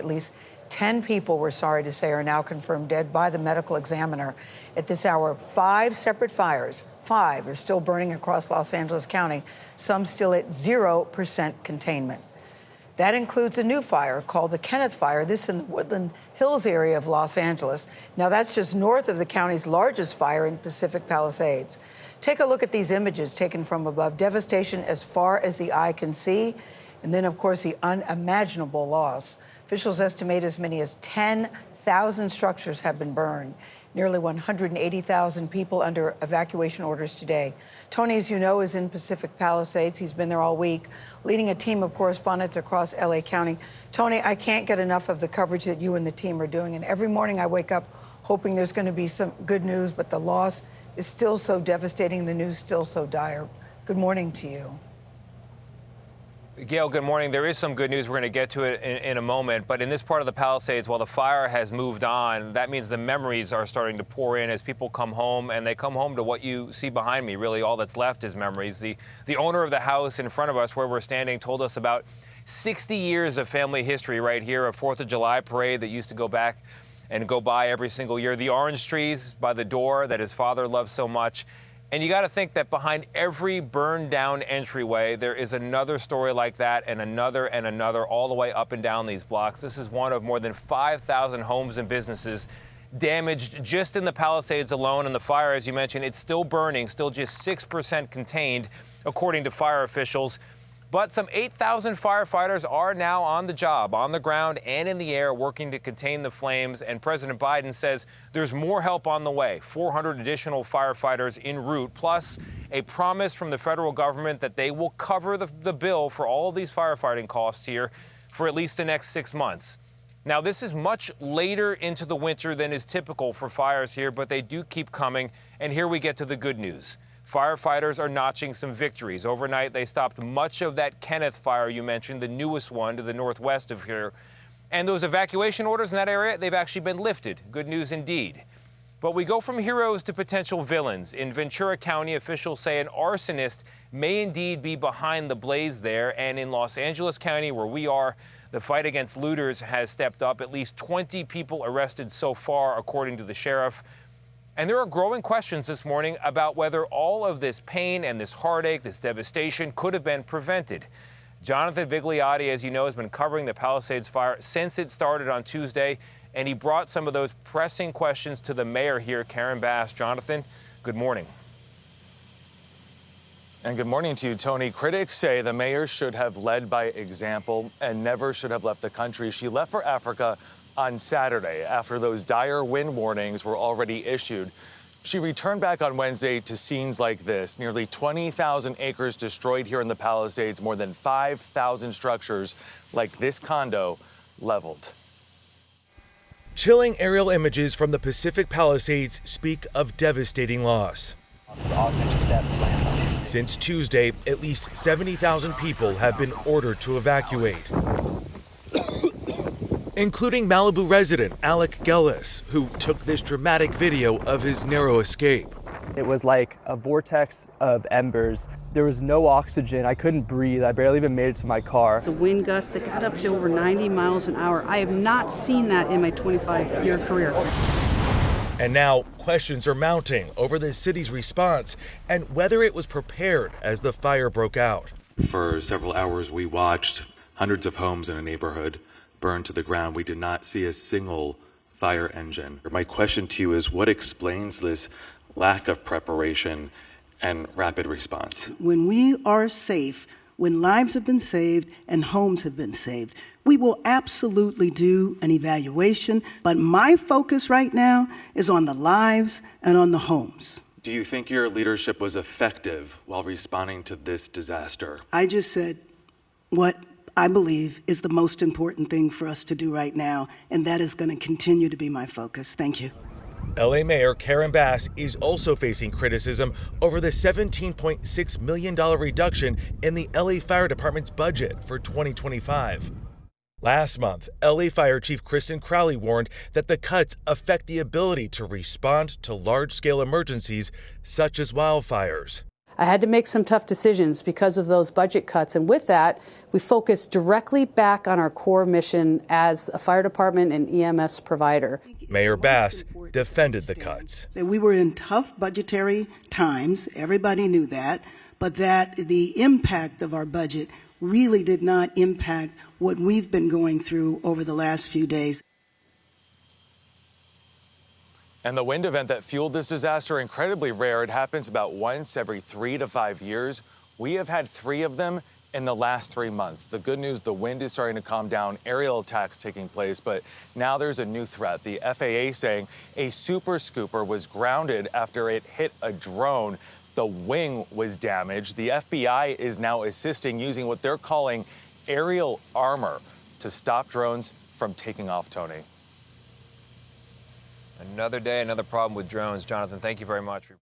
At least 10 people, we're sorry to say, are now confirmed dead by the medical examiner. At this hour, 5 separate fires, 5 are still burning across Los Angeles County, some still at 0% containment. That includes a new fire called the Kenneth Fire, this in the Woodland Hills area of Los Angeles. Now, that's just north of the county's largest fire in Pacific Palisades. Take a look at these images taken from above. Devastation as far as the eye can see. And then, of course, the unimaginable loss. Officials estimate as many as 10,000 structures have been burned. Nearly 180,000 people under evacuation orders today. Tony, as you know, is in Pacific Palisades. He's been there all week, leading a team of correspondents across LA County. Tony, I can't get enough of the coverage that you and the team are doing. And every morning I wake up hoping there's going to be some good news, but the loss is still so devastating. The news still so dire. Good morning to you. Gayle, good morning. There is some good news. We're going to get to it in a moment. But in this part of the Palisades, while the fire has moved on, that means the memories are starting to pour in as people come home, and they come home to what you see behind me. Really, all that's left is memories. The owner of the house in front of us where we're standing told us about 60 years of family history right here, a 4th of July parade that used to go back and go by every single year. The orange trees by the door that his father loved so much. And you got to think that behind every burned down entryway, there is another story like that and another all the way up and down these blocks. This is one of more than 5,000 homes and businesses damaged just in the Palisades alone. And the fire, as you mentioned, it's still burning, still just 6% contained, according to fire officials. But some 8,000 firefighters are now on the job, on the ground and in the air, working to contain the flames. And President Biden says there's more help on the way, 400 additional firefighters en route, plus a promise from the federal government that they will cover the bill for all of these firefighting costs here for at least the next 6 months. Now, this is much later into the winter than is typical for fires here, but they do keep coming. And here we get to the good news. Firefighters are notching some victories. Overnight, they stopped much of that Kenneth fire you mentioned, the newest one to the northwest of here. And those evacuation orders in that area, they've actually been lifted. Good news indeed. But we go from heroes to potential villains. In Ventura County, officials say an arsonist may indeed be behind the blaze there. And in Los Angeles County, where we are, the fight against looters has stepped up. At least 20 people arrested so far, according to the sheriff. And there are growing questions this morning about whether all of this pain and this heartache, this devastation could have been prevented. Jonathan Vigliotti, as you know, has been covering the Palisades fire since it started on Tuesday, and he brought some of those pressing questions to the mayor here, Karen Bass. Jonathan, good morning. And good morning to you, Tony. Critics say the mayor should have led by example and never should have left the country. She left for Africa on Saturday after those dire wind warnings were already issued. She returned back on Wednesday to scenes like this. Nearly 20,000 acres destroyed here in the Palisades, more than 5,000 structures like this condo leveled. Chilling aerial images from the Pacific Palisades speak of devastating loss. Since Tuesday, at least 70,000 people have been ordered to evacuate, including Malibu resident Alec Gellis, who took this dramatic video of his narrow escape. It was like a vortex of embers. There was no oxygen. I couldn't breathe. I barely even made it to my car. It's a wind gust that got up to over 90 miles an hour. I have not seen that in my 25-year career. And now questions are mounting over the city's response and whether it was prepared as the fire broke out. For several hours, we watched hundreds of homes in a neighborhood burned to the ground. We did not see a single fire engine. My question to you is, what explains this lack of preparation and rapid response? When we are safe, when lives have been saved and homes have been saved, we will absolutely do an evaluation. But my focus right now is on the lives and on the homes. Do you think your leadership was effective while responding to this disaster? I just said what I believe is the most important thing for us to do right now, and that is going to continue to be my focus. Thank you. LA Mayor Karen Bass is also facing criticism over the $17.6 million reduction in the LA Fire Department's budget for 2025. Last month, LA Fire Chief Kristen Crowley warned that the cuts affect the ability to respond to large-scale emergencies such as wildfires. I had to make some tough decisions because of those budget cuts. And with that, we focused directly back on our core mission as a fire department and EMS provider. Mayor Bass defended the cuts. That we were in tough budgetary times, everybody knew that, but that the impact of our budget really did not impact what we've been going through over the last few days. And the wind event that fueled this disaster, incredibly rare. It happens about once every 3 to 5 years. We have had 3 of them in the last 3 months. The good news, the wind is starting to calm down, aerial attacks taking place, but now there's a new threat. The FAA saying a super scooper was grounded after it hit a drone. The wing was damaged. The FBI is now assisting using what they're calling aerial armor to stop drones from taking off, Tony. Another day, another problem with drones. Jonathan, thank you very much.